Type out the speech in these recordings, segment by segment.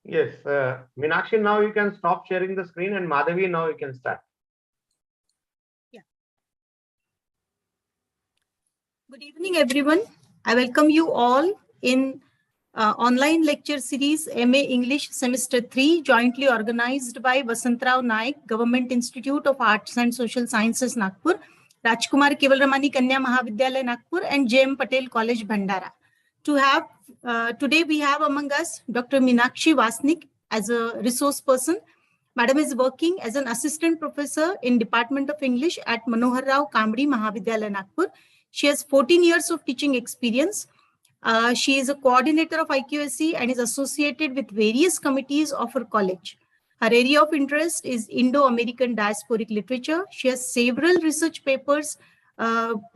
Yes, Meenakshi, now you can stop sharing the screen, and Madhavi, now you can start. Yeah. Good evening, everyone. I welcome you all in online lecture series MA English Semester 3, jointly organized by Vasantrao Naik, Government Institute of Arts and Social Sciences, Nagpur, Rajkumar Kevalramani Kanya Mahavidyalaya, Nagpur, and J.M. Patel College, Bhandara. Today we have among us Dr. Meenakshi Vasnik as a resource person. Madam is working as an assistant professor in Department of English at Manohar Rao Kamri Mahavidyalaya, Nagpur. She has 14 years of teaching experience. She is a coordinator of IQSC and is associated with various committees of her college. Her area of interest is Indo-American diasporic literature. She has several research papers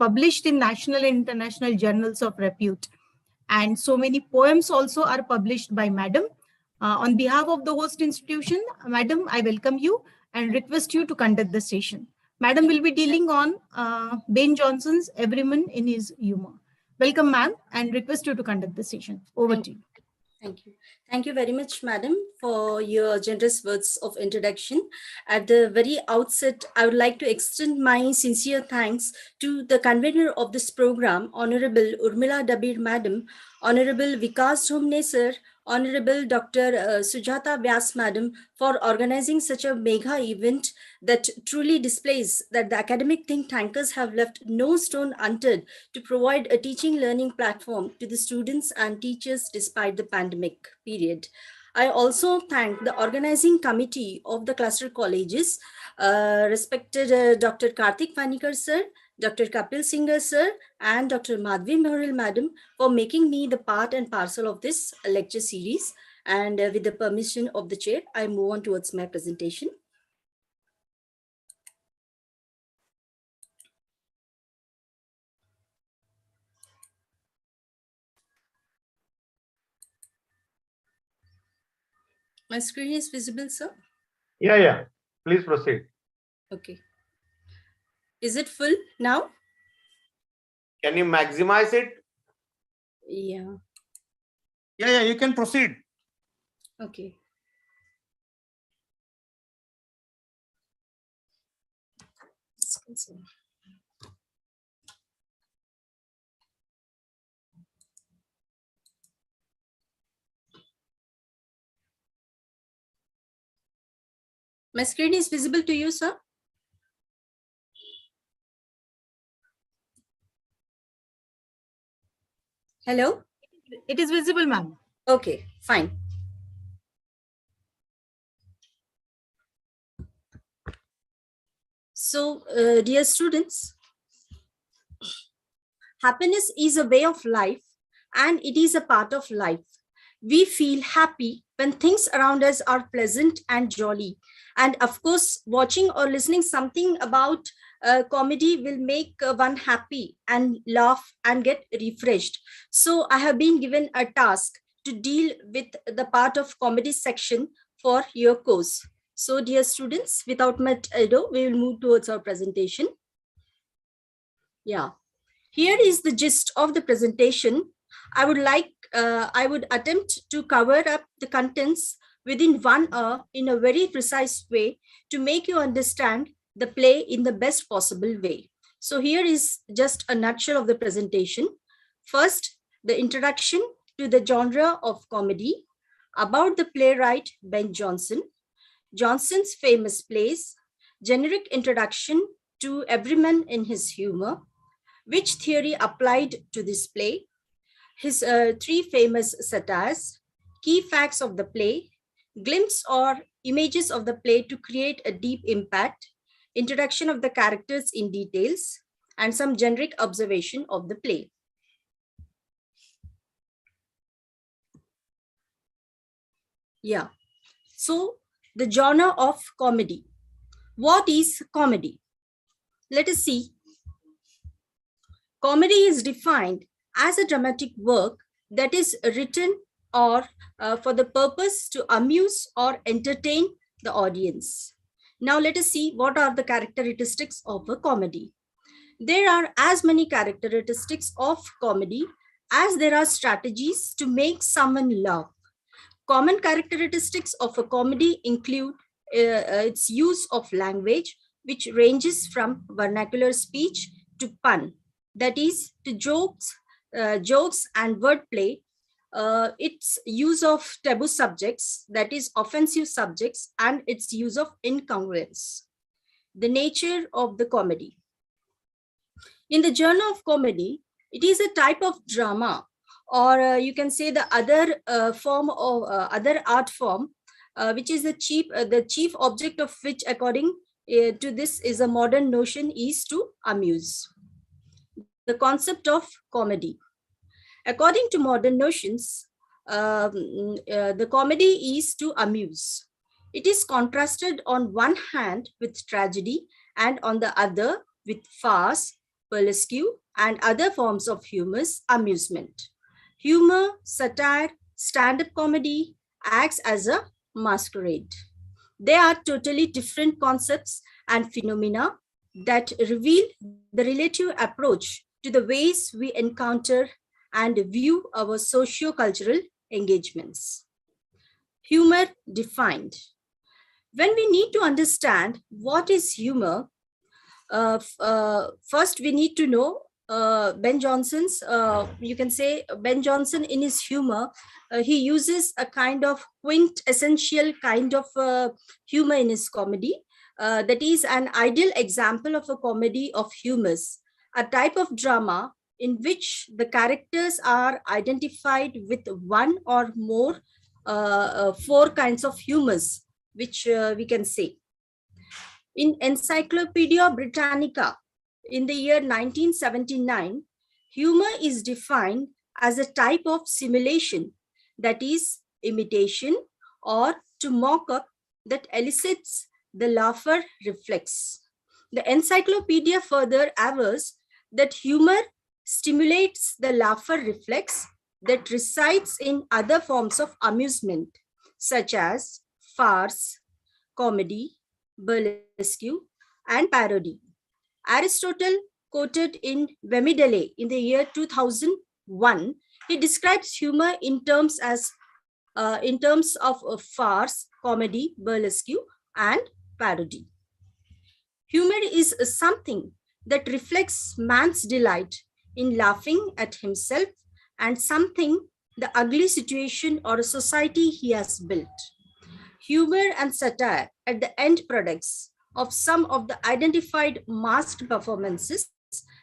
published in national and international journals of repute. And so many poems also are published by Madam. On behalf of the host institution, Madam, I welcome you and request you to conduct the session. Madam will be dealing on Ben Jonson's Everyman in His Humour. Welcome, ma'am, and request you to conduct the session. Over to you. Thank you. Thank you very much, madam, for your generous words of introduction. At the very outset, I would like to extend my sincere thanks to the convener of this program, Honorable Urmila Dabir Madam, Honorable Vikas Dhomne Sir, Honorable Dr. Sujata Vyas Madam, for organizing such a mega event that truly displays that the academic think tankers have left no stone unturned to provide a teaching learning platform to the students and teachers despite the pandemic period. I also thank the organizing committee of the cluster colleges, respected Dr. Karthik Panikar sir, Dr. Kapil Singh sir, and Dr. Madhvi Mohil madam for making me the part and parcel of this lecture series. And with the permission of the chair, I move on towards my presentation. My screen is visible, sir? Yeah. Please proceed. Okay. Is it full now? Can you maximize it? Yeah. Yeah, you can proceed. Okay. My screen is visible to you, sir? Hello? It is visible, ma'am. Okay, fine. So, dear students, happiness is a way of life and it is a part of life. We feel happy when things around us are pleasant and jolly. And of course, watching or listening something about comedy will make one happy and laugh and get refreshed. So I have been given a task to deal with the part of comedy section for your course. So dear students, without much ado, we will move towards our presentation. Yeah, here is the gist of the presentation. I would attempt to cover up the contents within 1 hour in a very precise way to make you understand the play in the best possible way. So here is just a nutshell of the presentation. First, the introduction to the genre of comedy, about the playwright Ben Jonson, Jonson's famous plays, generic introduction to Everyman in His Humour, which theory applied to this play, his 3 famous satires, key facts of the play, glimpse or images of the play to create a deep impact, introduction of the characters in details, and some generic observation of the play. Yeah, so the genre of comedy. What is comedy? Let us see. Comedy is defined as a dramatic work that is written or for the purpose to amuse or entertain the audience. Now let us see what are the characteristics of a comedy. There are as many characteristics of comedy as there are strategies to make someone laugh. Common characteristics of a comedy include its use of language, which ranges from vernacular speech to pun, that is, to jokes and wordplay. Its use of taboo subjects, that is, offensive subjects, and its use of incongruence. The nature of the comedy. In the genre of comedy, it is a type of drama, or you can say the other form of other art form, which is the chief object of which, according to this, is a modern notion, is to amuse. The concept of comedy. According to modern notions, the comedy is to amuse. It is contrasted on one hand with tragedy and on the other with farce, burlesque, and other forms of humorous amusement. Humor, satire, stand-up comedy acts as a masquerade. They are totally different concepts and phenomena that reveal the relative approach to the ways we encounter and view our socio-cultural engagements. Humor defined. When we need to understand what is humor, first we need to know Ben Johnson's, you can say Ben Jonson in his humor, he uses a kind of quintessential kind of humor in his comedy. That is an ideal example of a comedy of humors, a type of drama in which the characters are identified with one or more four kinds of humors, which we can say. In Encyclopedia Britannica, in the year 1979, humor is defined as a type of simulation, that is, imitation or to mock up, that elicits the laugher reflex. The encyclopedia further avers that humor stimulates the laugher reflex that resides in other forms of amusement, such as farce, comedy, burlesque, and parody. Aristotle, quoted in Vemidele in the year 2001, he describes humor in terms of farce, comedy, burlesque, and parody. Humor is something that reflects man's delight in laughing at himself and something, the ugly situation or a society he has built. Humor and satire are the end products of some of the identified masked performances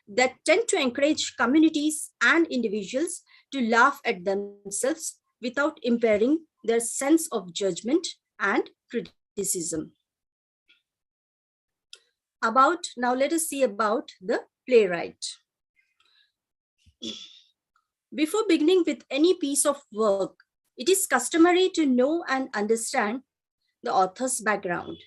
that tend to encourage communities and individuals to laugh at themselves without impairing their sense of judgment and criticism. Now let us see about the playwright. Before beginning with any piece of work, it is customary to know and understand the author's background.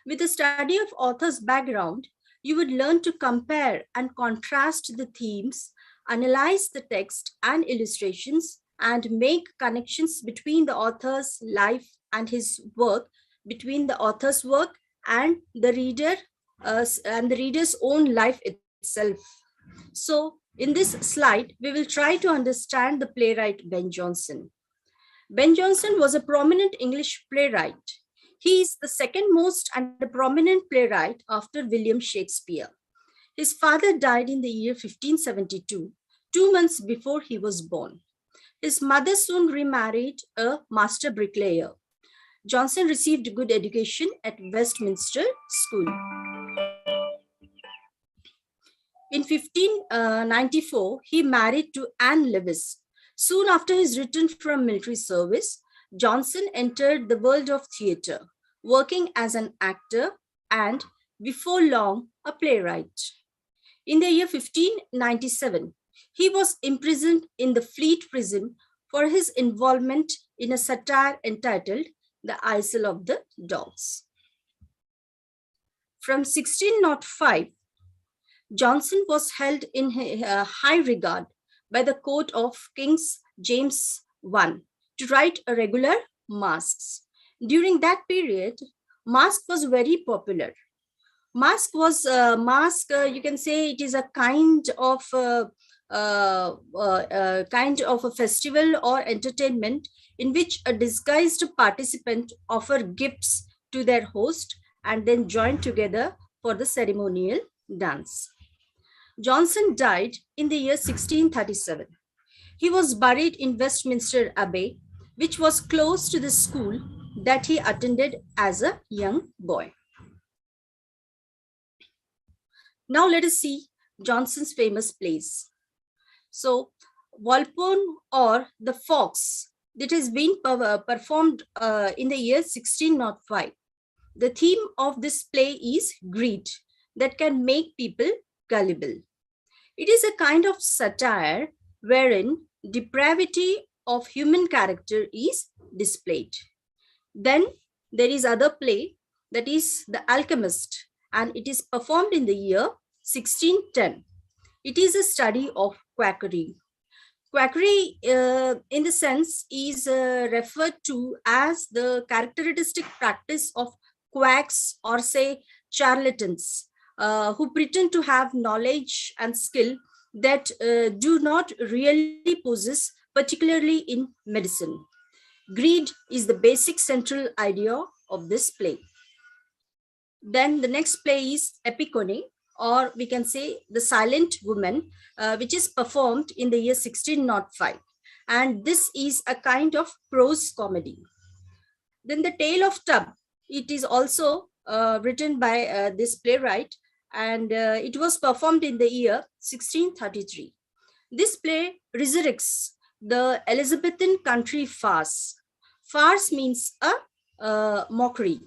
With the study of author's background, you would learn to compare and contrast the themes, analyze the text and illustrations, and make connections between the author's life and his work, between the author's work and the reader's own life itself. So, in this slide, we will try to understand the playwright Ben Jonson. Ben Jonson was a prominent English playwright. He is the second most and a prominent playwright after William Shakespeare. His father died in the year 1572, 2 months before he was born. His mother soon remarried a master bricklayer. Jonson received good education at Westminster School. In 1594, he married to Anne Lewis. Soon after his return from military service, Jonson entered the world of theatre, working as an actor and, before long, a playwright. In the year 1597, he was imprisoned in the Fleet prison for his involvement in a satire entitled The Isle of the Dogs. From 1605, Jonson was held in high regard by the court of King James I to write regular masques. During that period, masque was very popular. Masque was you can say it is a kind of kind of a festival or entertainment in which a disguised participant offer gifts to their host and then join together for the ceremonial dance. Johnson died in the year 1637. He was buried in Westminster Abbey, which was close to the school that he attended as a young boy. Now let us see Johnson's famous plays. So, Walpole or The Fox, that has been performed in the year 1605. The theme of this play is greed that can make people gullible. It is a kind of satire wherein depravity of human character is displayed. Then there is other play, that is The Alchemist, and it is performed in the year 1610. It is a study of quackery. Quackery, in the sense, is referred to as the characteristic practice of quacks or say charlatans who pretend to have knowledge and skill that do not really possess, particularly in medicine. Greed is the basic central idea of this play. Then the next play is Epicone, or we can say The Silent Woman, which is performed in the year 1605. And this is a kind of prose comedy. Then The Tale of Tub, it is also written by this playwright, and it was performed in the year 1633. This play resurrects the Elizabethan country farce. Farce means a mockery.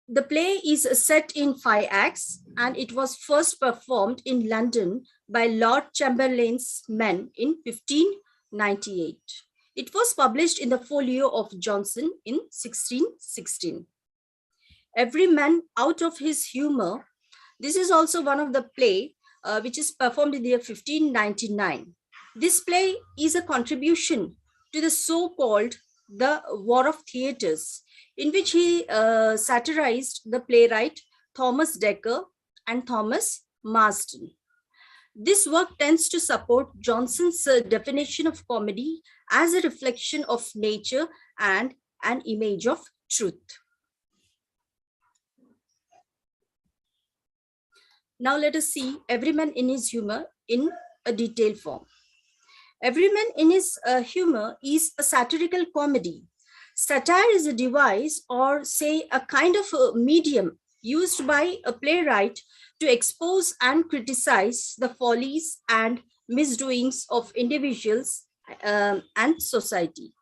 The play is set in 5 acts, and it was first performed in London by Lord Chamberlain's men in 1598. It was published in the folio of Johnson in 1616. Every Man Out of His Humour. This is also one of the play which is performed in the year 1599. This play is a contribution to the so-called The War of Theatres, in which he satirized the playwright Thomas Dekker and Thomas Marsden. This work tends to support Johnson's definition of comedy as a reflection of nature and an image of truth. Now let us see Every Man in His Humour in a detailed form. Every Man in His Humour is a satirical comedy. Satire is a device, or say a kind of a medium used by a playwright to expose and criticize the follies and misdoings of individuals and society.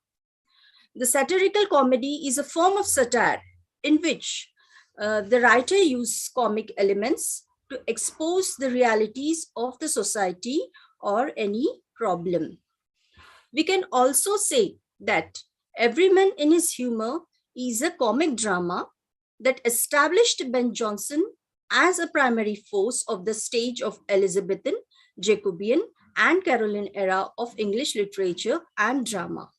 The satirical comedy is a form of satire in which the writer uses comic elements to expose the realities of the society or any problem. We can also say that Every Man in His Humour is a comic drama that established Ben Jonson as a primary force of the stage of Elizabethan, Jacobean, and Caroline era of English literature and drama.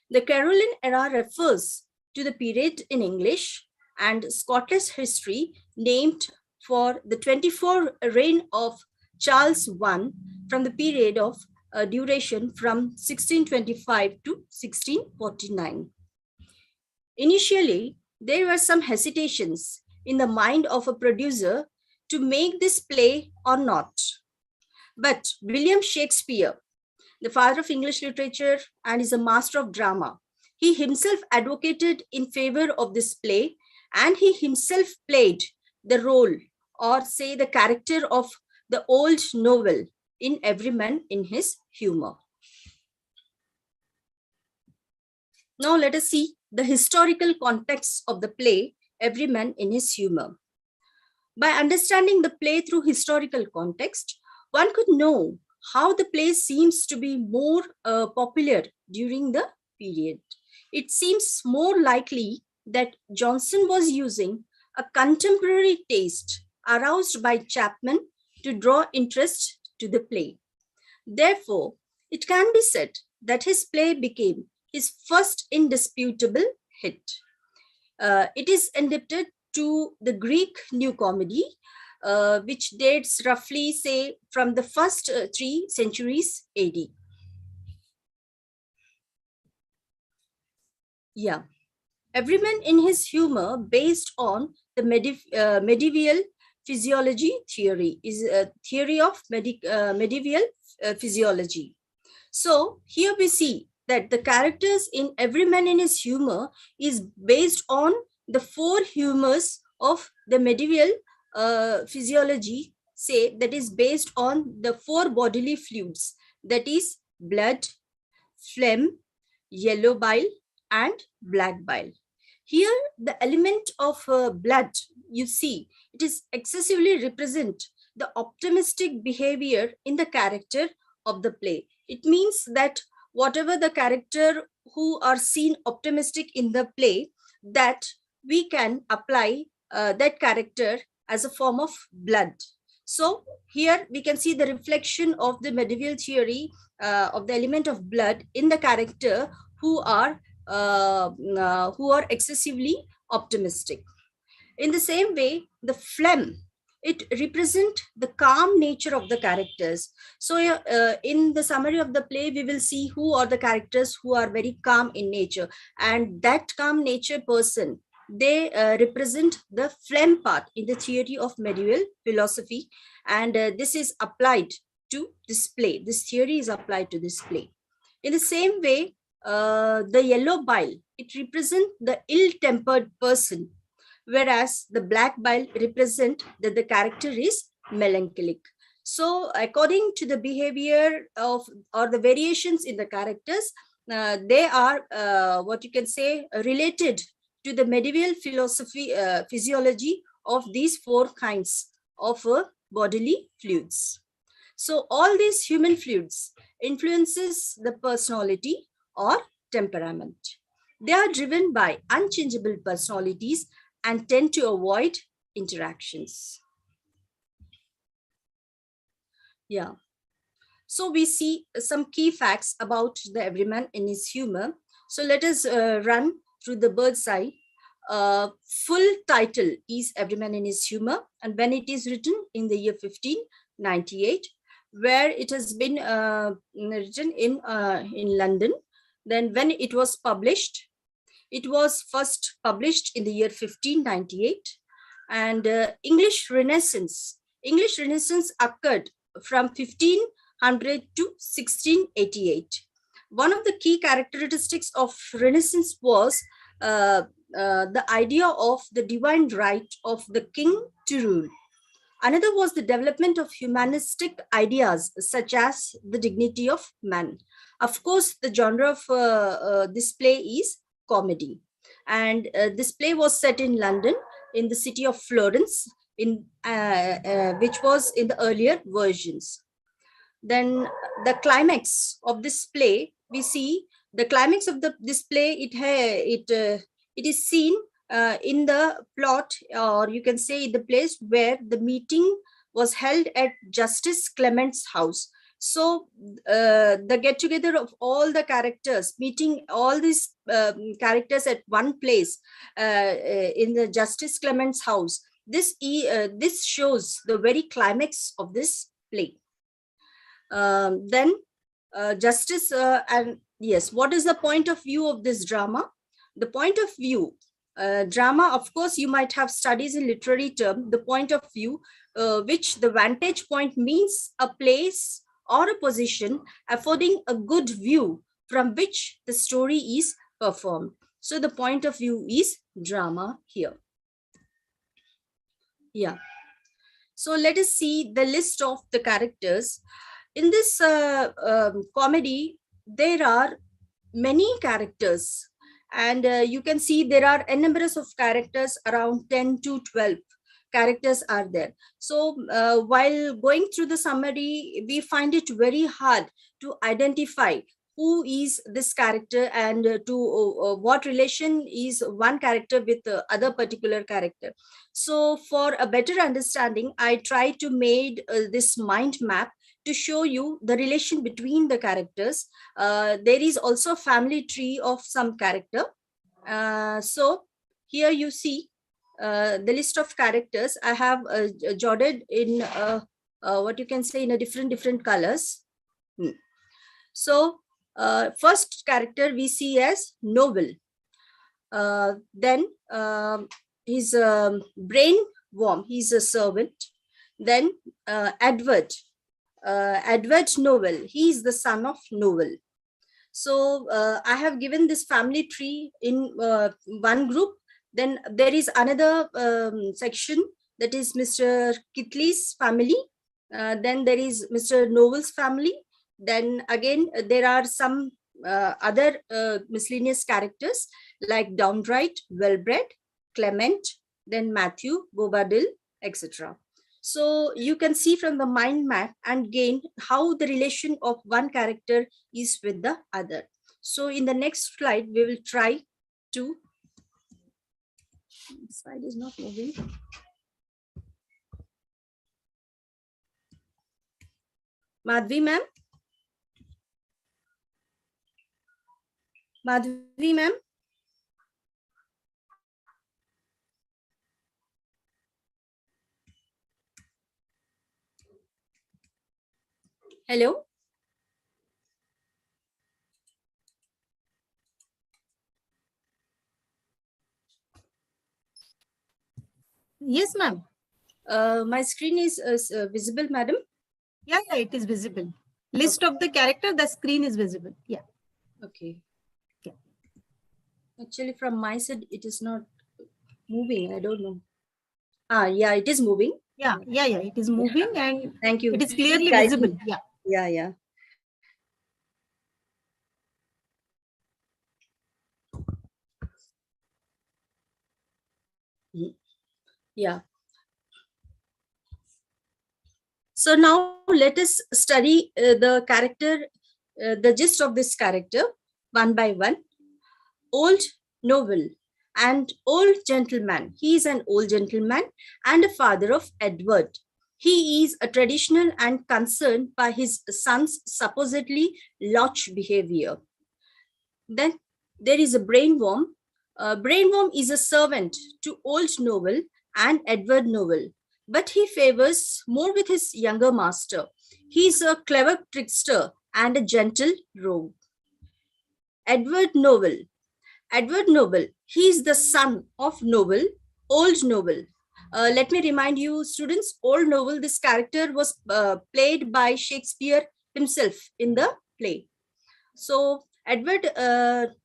The Caroline era refers to the period in English and Scottish history named for the 24 reign of Charles I, from the period of duration from 1625 to 1649. Initially, there were some hesitations in the mind of a producer to make this play or not. But William Shakespeare, the father of English literature and is a master of drama, he himself advocated in favor of this play, and he himself played the role, or say the character, of the old novel in Every Man in His Humour. Now let us see the historical context of the play Every Man in His Humour. By understanding the play through historical context, one could know how the play seems to be more popular during the period. It seems more likely that Johnson was using a contemporary taste aroused by Chapman to draw interest to the play. Therefore, it can be said that his play became his first indisputable hit. It is indebted to the Greek New Comedy, which dates roughly, say, from the first 3 centuries AD. Yeah. Everyman in his humor, based on the medieval physiology theory, is a theory of medieval physiology. So here we see that the characters in Everyman in his humor is based on the 4 humors of the medieval physiology, say, that is based on the 4 bodily fluids, that is blood, phlegm, yellow bile, and black bile. Here, the element of blood, you see, it is excessively represent the optimistic behavior in the character of the play. It means that whatever the character who are seen optimistic in the play, that we can apply that character as a form of blood. So here we can see the reflection of the medieval theory of the element of blood in the character who are excessively optimistic. In the same way, the phlegm, it represents the calm nature of the characters. So in the summary of the play, we will see who are the characters who are very calm in nature, and that calm nature person, they represent the phlegm part in the theory of medieval philosophy, and this is applied to this play. This theory is applied to this play. In the same way, the yellow bile, it represents the ill-tempered person, whereas the black bile represent that the character is melancholic. So according to the behavior of, or the variations in the characters, they are what you can say related to the medieval philosophy, physiology of these 4 kinds of bodily fluids. So all these human fluids influences the personality or temperament. They are driven by unchangeable personalities and tend to avoid interactions. Yeah. So we see some key facts about the Everyman in his humor. So let us run through the bird's eye. Full title is Everyman in his humor, and when it is written in the year 1598, where it has been written in London. Then when it was published, it was first published in the year 1598, and English Renaissance occurred from 1500 to 1688. One of the key characteristics of Renaissance was the idea of the divine right of the king to rule. Another was the development of humanistic ideas such as the dignity of man. Of course, the genre of this play is comedy. And this play was set in London, in the city of Florence, which was in the earlier versions. Then the climax of this play, we see the climax of this play, it is seen in the plot, or you can say the place where the meeting was held at Justice Clement's house. So the get together of all the characters, meeting all these characters at one place in the Justice Clement's house, this shows the very climax of this play. Then justice and yes, what is the point of view of this drama? The point of view, drama, of course, you might have studies in literary term, the point of view, which the vantage point means a place or a position affording a good view from which the story is performed. So the point of view is drama here. Yeah. So let us see the list of the characters. In this comedy, there are many characters, and you can see there are a number of characters, around 10 to 12 characters are there. So while going through the summary, we find it very hard to identify who is this character and to what relation is one character with the other particular character. So for a better understanding, I try to make this mind map to show you the relation between the characters. There is also a family tree of some character. So here you see the list of characters I have jotted in what you can say in a different colors. So first character we see as Noble. Then he's a brain worm. He's a servant. Then Edward. Edward Noble. He is the son of Noble. So I have given this family tree in one group. Then there is another section that is Mr. Kitley's family. Then there is Mr. Noble's family. Then again, there are some other miscellaneous characters like Downright, Wellbred, Clement, then Matthew, Bobadil, etc. So you can see from the mind map and gain how the relation of one character is with the other. So in the next slide, we will try to. Slide is not moving. Madhvi ma'am. Madhvi ma'am. Hello. Yes, ma'am. My screen is visible, madam. Yeah, it is visible. List of the character, the screen is visible. Yeah. Okay. Yeah. Actually, from my side, it is not moving. I don't know. Yeah, it is moving. Yeah, it is moving and Thank you. it is clearly Guide me. visible. Yeah. Yeah. Yeah. So now let us study the character, the gist of this character one by one. Old Noble and old gentleman. He is an old gentleman and a father of Edward. He is a traditional and concerned by his son's supposedly lodge behavior. Then there is a brainworm. Brainworm is a servant to old Noble and Edward Noble, but he favors more with his younger master. He is a clever trickster and a gentle rogue. Edward Noble. Edward Noble, he is the son of Noble, old Noble. Let me remind you, students, old Noble, this character was played by Shakespeare himself in the play. So Edward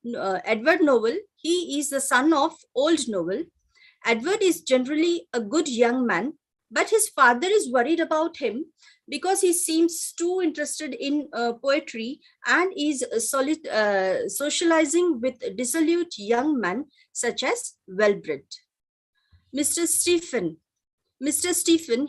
Noble, he is the son of old Noble. Edward is generally a good young man, but his father is worried about him because he seems too interested in poetry and is socializing with dissolute young men such as Wellbred. Mr. Stephen,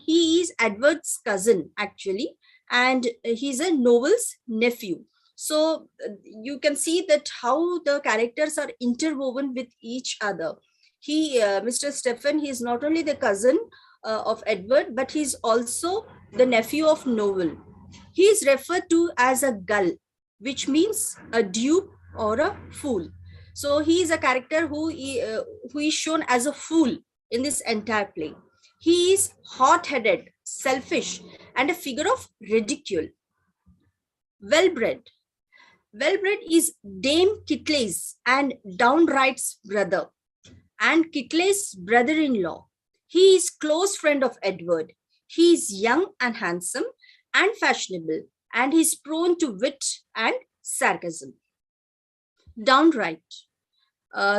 he is Edward's cousin actually, and he's a Noble's nephew. So you can see that how the characters are interwoven with each other. Mr. Stephen, he is not only the cousin of Edward, but he's also the nephew of Noble. He is referred to as a gull, which means a dupe or a fool. So he is a character who is shown as a fool in this entire play. He is hot-headed, selfish, and a figure of ridicule. Wellbred is Dame Kitley's and Downright's brother, and Kitley's brother-in-law. He is close friend of Edward. He is young and handsome and fashionable, and he is prone to wit and sarcasm. Downright.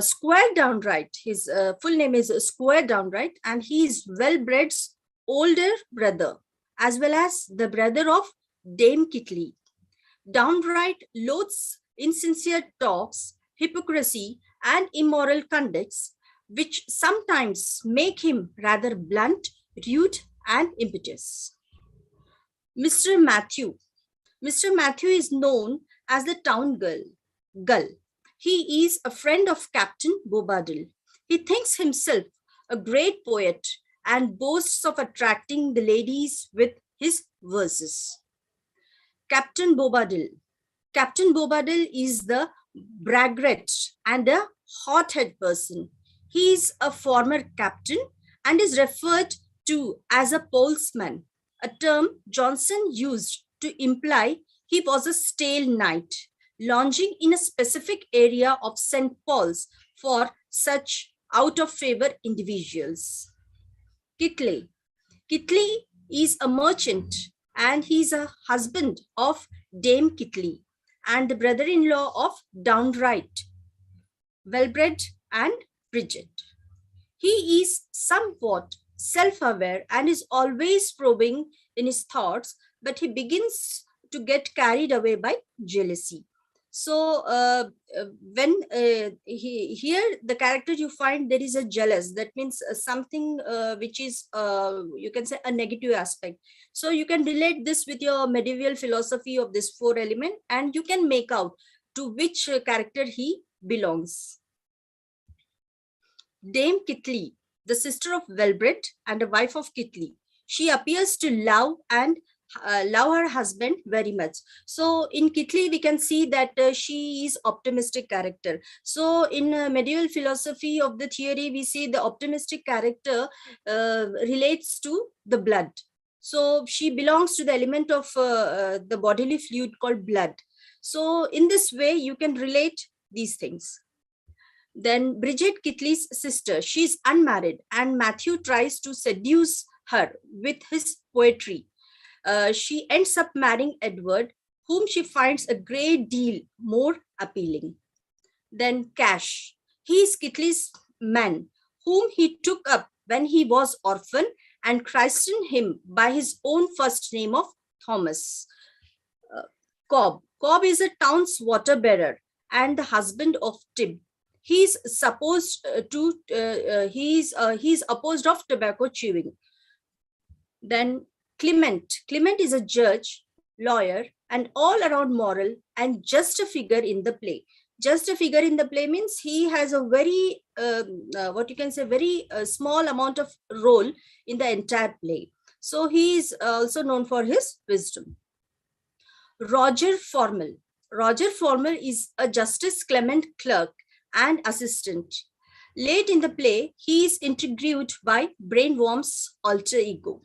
Square Downright. His full name is Square Downright, and he is Wellbred's older brother, as well as the brother of Dame Kitley. Downright loathes insincere talks, hypocrisy, and immoral conducts, which sometimes make him rather blunt, rude, and impetuous. Mr. Matthew. Mr. Matthew is known as the town gull. He is a friend of Captain Bobadil. He thinks himself a great poet and boasts of attracting the ladies with his verses. Captain Bobadil. Captain Bobadil is the braggart and a hothead person. He is a former captain and is referred to as a polesman, a term Johnson used to imply he was a stale knight, lounging in a specific area of St. Paul's for such out-of-favor individuals. Kitley. Kitley is a merchant and he's a husband of Dame Kitley and the brother-in-law of Downright, Wellbred and Bridget. He is somewhat self-aware and is always probing in his thoughts, but he begins to get carried away by jealousy. So when here the character you find there is a jealous, that means something which is you can say a negative aspect. So you can relate this with your medieval philosophy of this 4 element and you can make out to which character he belongs. Dame Kitley, the sister of Wellbred and a wife of Kitley, she appears to love her husband very much. So in Kitley, we can see that she is optimistic character. So in medieval philosophy of the theory, we see the optimistic character relates to the blood. So she belongs to the element of the bodily fluid called blood. So in this way, you can relate these things. Then Bridget Kitley's sister, she's unmarried and Matthew tries to seduce her with his poetry. She ends up marrying Edward, whom she finds a great deal more appealing. Then Cash, he is Kitley's man, whom he took up when he was orphan and christened him by his own first name of Thomas. Cobb is a town's water bearer and the husband of Tib. He's supposed he's opposed of tobacco chewing. Then Clement is a judge, lawyer, and all around moral and just a figure in the play. Just a figure in the play means he has a very what you can say very small amount of role in the entire play. So he is also known for his wisdom. Roger Formal is a Justice Clement clerk and assistant. Late in the play, he is intrigued by Brainworm's alter ego.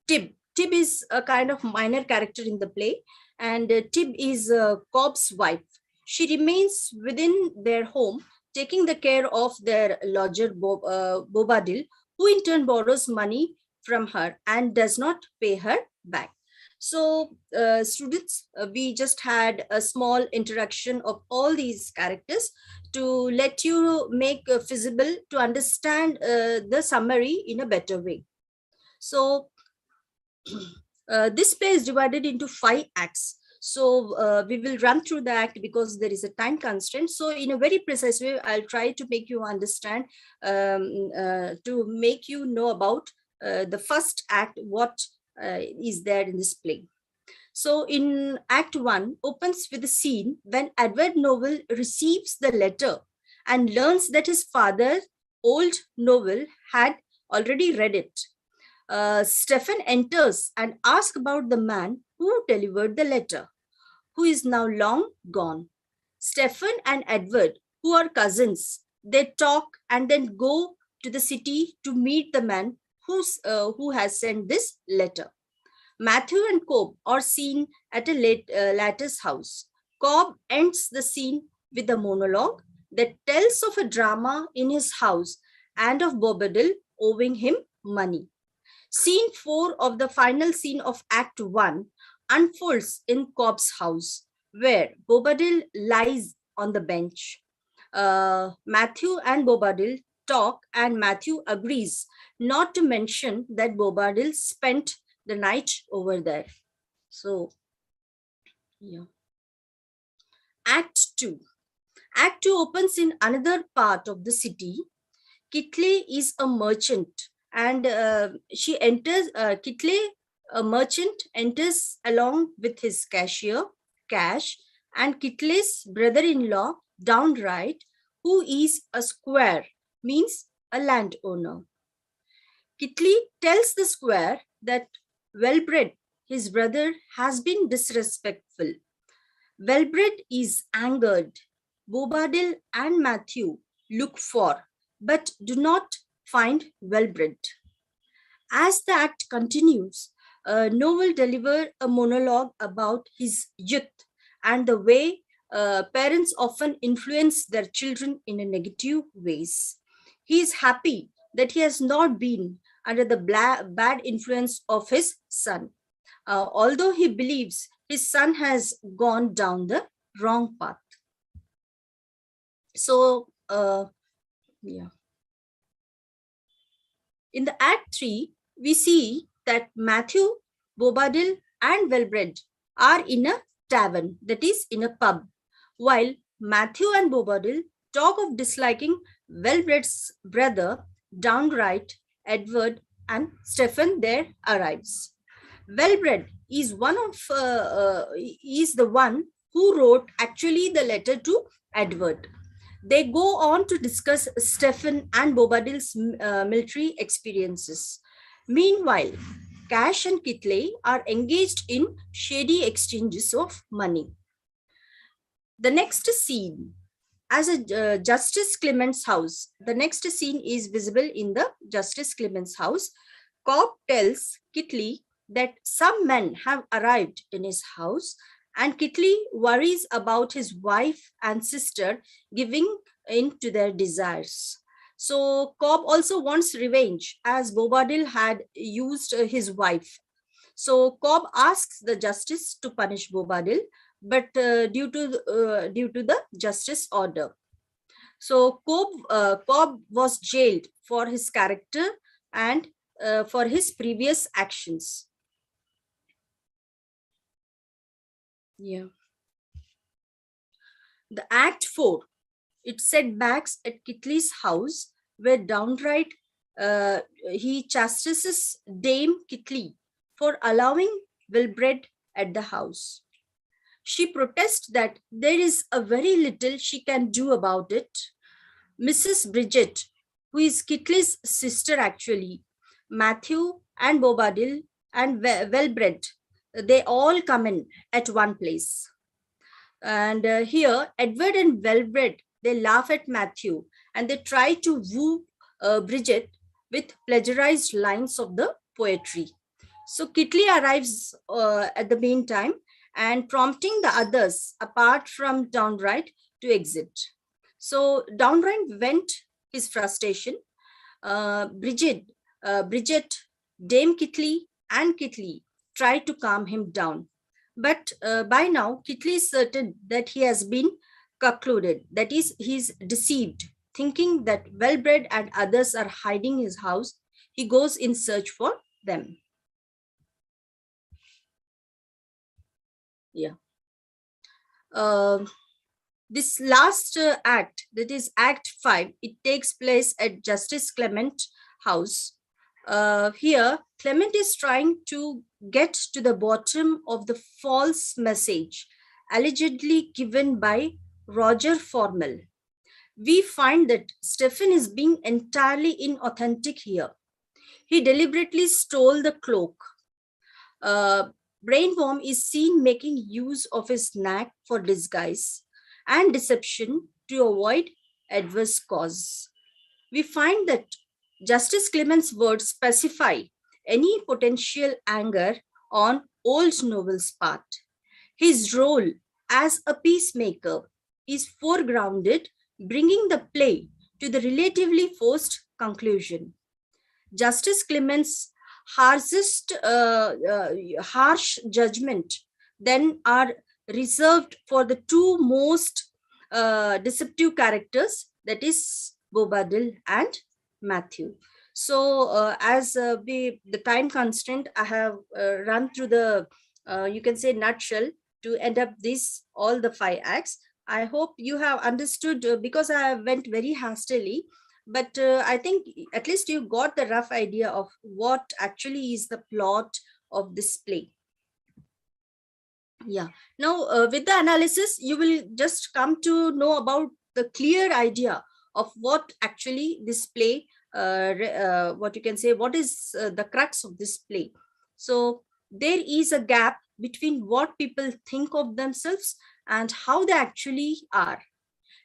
Tib is a kind of minor character in the play, and Tib is Cobb's wife. She remains within their home, taking the care of their lodger Bobadil, who in turn borrows money from her and does not pay her back. So students, we just had a small introduction of all these characters to let you make feasible to understand the summary in a better way. So this play is divided into 5 acts. So we will run through the act because there is a time constraint. So in a very precise way, I'll try to make you understand, to make you know about the first act, what is there in this play. So in Act 1 opens with a scene when Edward Novel receives the letter and learns that his father, old Novel, had already read it. Stephen enters and asks about the man who delivered the letter, who is now long gone. Stephen and Edward, who are cousins, they talk and then go to the city to meet the man who has sent this letter. Matthew and Cobb are seen at a latter's house. Cobb ends the scene with a monologue that tells of a drama in his house and of Bobadil owing him money. Scene 4 of the final scene of Act 1 unfolds in Cobb's house, where Bobadil lies on the bench. Matthew and Bobadil talk, and Matthew agrees not to mention that Bobadil spent the night over there. So, yeah. Act 2. Act 2 opens in another part of the city. Kitley is a merchant, and she enters. Kitley, a merchant, enters along with his cashier, Cash, and Kitley's brother-in-law, Downright, who is a squire, means a landowner. Kitley tells the squire that Wellbred, his brother, has been disrespectful. Wellbred is angered. Bobadil and Matthew look for but do not find well-bred. As the act continues, Noah will deliver a monologue about his youth and the way parents often influence their children in a negative ways. He is happy that he has not been under the bad influence of his son, although he believes his son has gone down the wrong path. So, yeah. In the Act 3, we see that Matthew, Bobadil, and Wellbred are in a tavern, that is, in a pub, while Matthew and Bobadil talk of disliking Wellbred's brother, downright Edward, and Stephen there arrives. Wellbred is is the one who wrote actually the letter to Edward. They go on to discuss Stephen and Bobadil's military experiences. Meanwhile, Cash and Kitley are engaged in shady exchanges of money. The next scene, as a Justice Clement's house, the next scene is visible in the Justice Clement's house. Cobb tells Kitley that some men have arrived in his house, and Kitley worries about his wife and sister giving in to their desires. So Cobb also wants revenge, as Bobadil had used his wife. So Cobb asks the justice to punish Bobadil, but due to the justice order. So Cobb was jailed for his character and for his previous actions. Yeah. The Act 4, it setbacks at Kitley's house, where downright he chastises Dame Kitley for allowing Wilbred at the house. She protests that there is a very little she can do about it. Mrs. Bridget, who is Kitley's sister actually, Matthew and Bobadil and Wellbred, they all come in at one place. And here, Edward and Wellbred, they laugh at Matthew and they try to woo Bridget with plagiarized lines of the poetry. So Kitley arrives at the meantime and prompting the others, apart from Downright, to exit. So Downright vent his frustration. Bridget, Dame Kitley, and Kitley try to calm him down. But by now, Kitley is certain that he has been concluded, that is, he's deceived, thinking that Wellbred and others are hiding his house. He goes in search for them. Yeah. This last act, that is Act 5, it takes place at Justice Clement house. Here, Clement is trying to get to the bottom of the false message allegedly given by Roger Formel. We find that Stephen is being entirely inauthentic here. He deliberately stole the cloak. Brainworm is seen making use of his knack for disguise and deception to avoid adverse cause. We find that Justice Clement's words specify any potential anger on Old Noble's part. His role as a peacemaker is foregrounded, bringing the play to the relatively forced conclusion. Justice Clement's harsh judgment then are reserved for the two most deceptive characters, that is Bobadil and Matthew. So as the time constraint, I have run through the, you can say, nutshell to end up this, all the 5 acts. I hope you have understood because I went very hastily, but I think at least you got the rough idea of what actually is the plot of this play. Yeah. Now, with the analysis, you will just come to know about the clear idea of what actually this play, what you can say, what is the crux of this play. So there is a gap between what people think of themselves and how they actually are.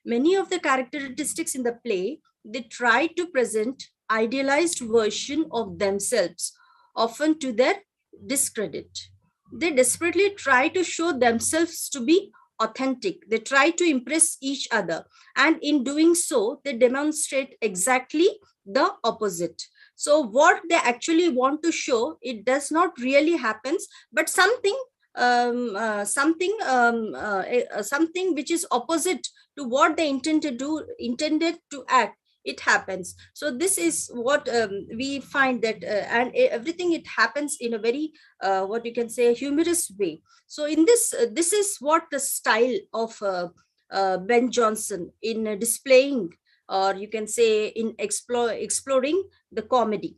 Many of the characteristics in the play, they try to present idealized version of themselves, often to their discredit. They desperately try to show themselves to be authentic. They try to impress each other. And in doing so, they demonstrate exactly the opposite. So what they actually want to show, it does not really happens, but something something which is opposite to what they intended to act, it happens. So this is what we find that and everything, it happens in a very what you can say, humorous way. So in this this is what the style of Ben Jonson in displaying, or you can say in exploring the comedy.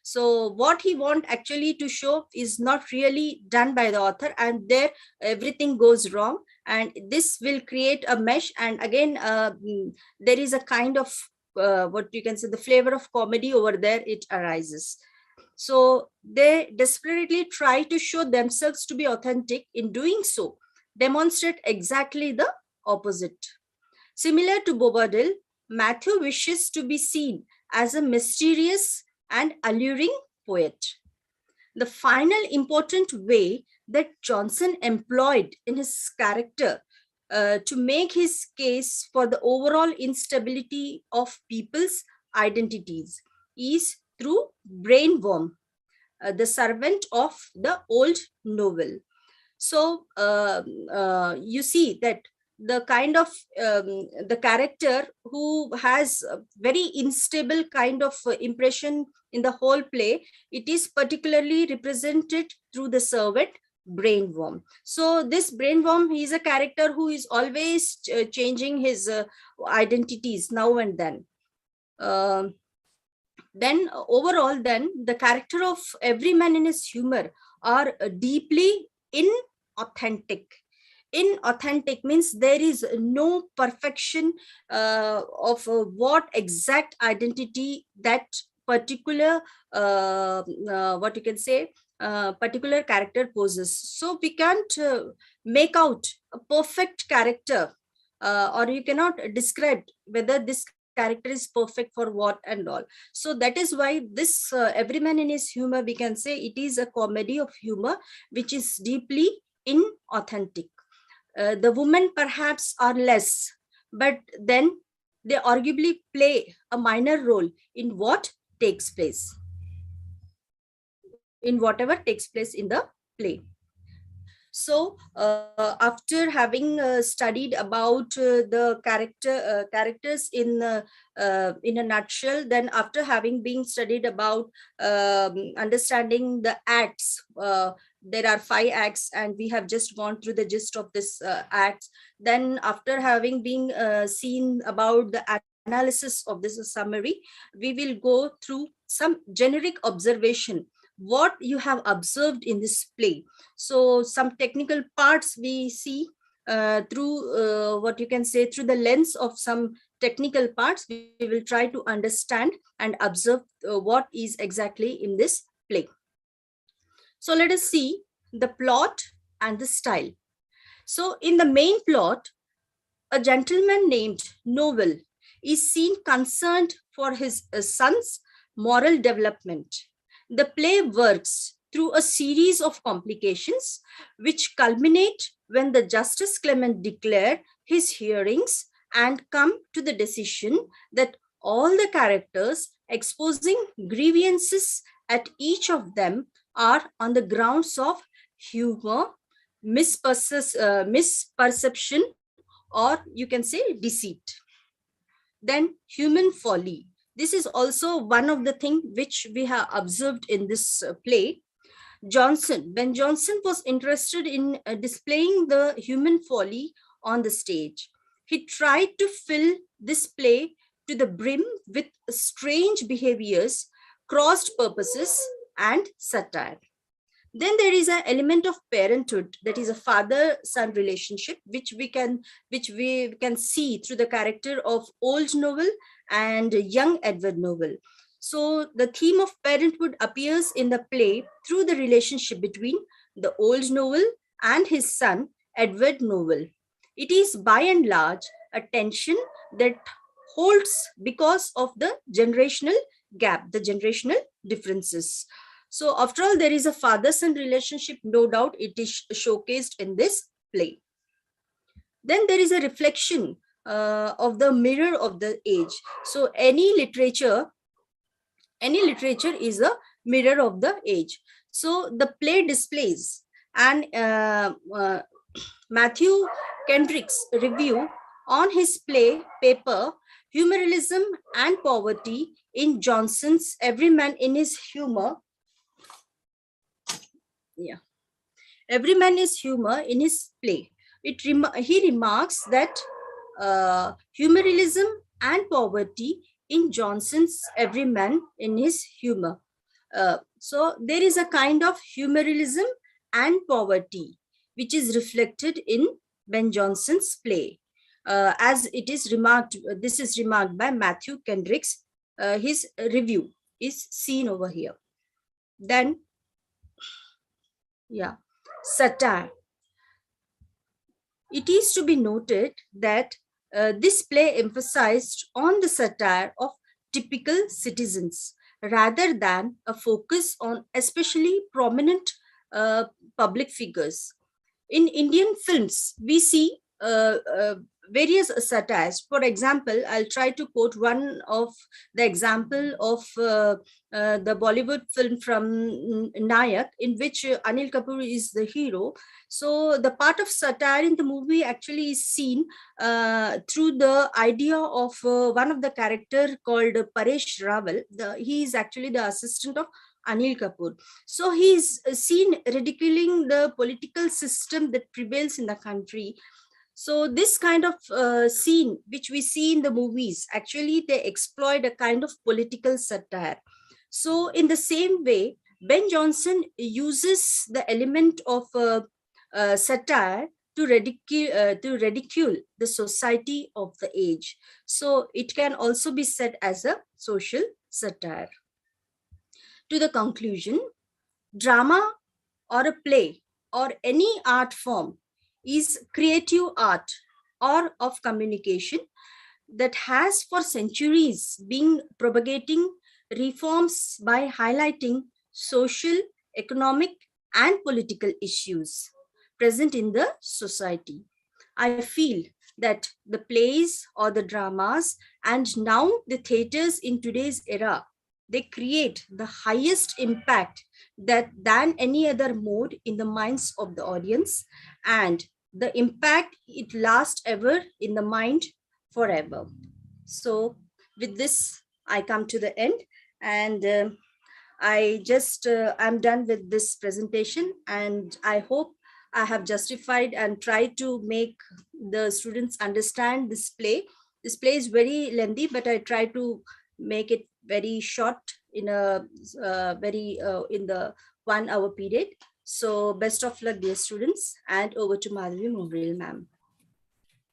So what he want actually to show is not really done by the author, and there everything goes wrong, and this will create a mesh. And again, there is a kind of what you can say, the flavor of comedy over there, it arises. So they desperately try to show themselves to be authentic. In doing so, demonstrate exactly the opposite. Similar to Bobadil, Matthew wishes to be seen as a mysterious and alluring poet. The final important way that Johnson employed in his character to make his case for the overall instability of people's identities is through Brainworm, the servant of the old novel. So you see that the kind of the character who has a very unstable kind of impression in the whole play, it is particularly represented through the servant Brainworm. So this Brainworm, he is a character who is always changing his identities now and then. Then overall, then the character of every man in his humor are deeply inauthentic. Inauthentic means there is no perfection of what exact identity that particular what you can say particular character poses. So we can't make out a perfect character, or you cannot describe whether this character is perfect for what and all. So that is why this every man in his humor, we can say it is a comedy of humor which is deeply inauthentic. The women perhaps are less, but then they arguably play a minor role in what takes place, in whatever takes place in the play. So after having studied about the characters in a nutshell, then after having been studied about understanding the acts, there are 5 acts, and we have just gone through the gist of this acts. Then after having been seen about the analysis of this summary, we will go through some generic observation, what you have observed in this play. So some technical parts we see through what you can say, through the lens of some technical parts, we will try to understand and observe what is exactly in this play. So let us see the plot and the style. So in the main plot, a gentleman named Noble is seen concerned for his son's moral development. The play works through a series of complications which culminate when the Justice Clement declare his hearings and come to the decision that all the characters exposing grievances at each of them are on the grounds of humor, misperception, or you can say deceit. Then human folly. This is also one of the things which we have observed in this play. Ben Jonson was interested in displaying the human folly on the stage. He tried to fill this play to the brim with strange behaviors, crossed purposes, and satire. Then there is an element of parenthood, that is a father-son relationship, which we can see through the character of Old Noble and young Edward Noble. So the theme of parenthood appears in the play through the relationship between the Old Noble and his son Edward Noble. It is by and large a tension that holds because of the generational gap, the generational differences. So after all, there is a father-son relationship, no doubt it is showcased in this play. Then there is a reflection of the mirror of the age. So any literature is a mirror of the age. So the play displays, and Matthew Kendrick's review on his play paper, Humorism and Poverty in Johnson's Every Man in His Humor. Yeah. Every Man is Humor in his play. He remarks that humorism and poverty in Johnson's Every Man in His Humor. So there is a kind of humorism and poverty which is reflected in Ben Jonson's play. As it is remarked, this is remarked by Matthew Kendrick's, his review is seen over here. Then, yeah, satire. It is to be noted that this play emphasized on the satire of typical citizens rather than a focus on especially prominent public figures. In Indian films, we see various satires. For example, I'll try to quote one of the example of the Bollywood film from Nayak, in which Anil Kapoor is the hero. So the part of satire in the movie actually is seen through the idea of one of the character called Paresh Rawal. He is actually the assistant of Anil Kapoor. So he is seen ridiculing the political system that prevails in the country. So this kind of scene which we see in the movies, actually they exploit a kind of political satire. So in the same way, Ben Jonson uses the element of satire to ridicule the society of the age. So it can also be said as a social satire. To the conclusion, drama or a play or any art form is creative art or of communication that has for centuries been propagating reforms by highlighting social, economic, and political issues present in the society. I feel that the plays or the dramas and now the theaters in today's era, they create the highest impact than any other mode in the minds of the audience, and the impact, it lasts ever in the mind forever. So with this, I come to the end, and I'm done with this presentation, and I hope I have justified and tried to make the students understand this play. This play is very lengthy, but I try to make it very short in a in the 1 hour period. So best of luck, dear students, and over to Madhavi Movril, ma'am.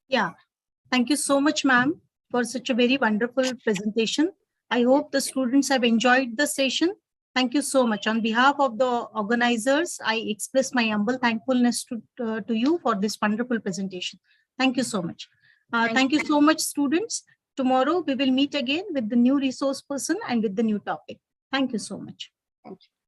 Yeah, thank you so much, ma'am, for such a very wonderful presentation. I hope the students have enjoyed the session. Thank you so much. On behalf of the organizers, I express my humble thankfulness to you for this wonderful presentation. Thank you so much. Thank you so much, students. Tomorrow we will meet again with the new resource person and with the new topic. Thank you so much. Thank you.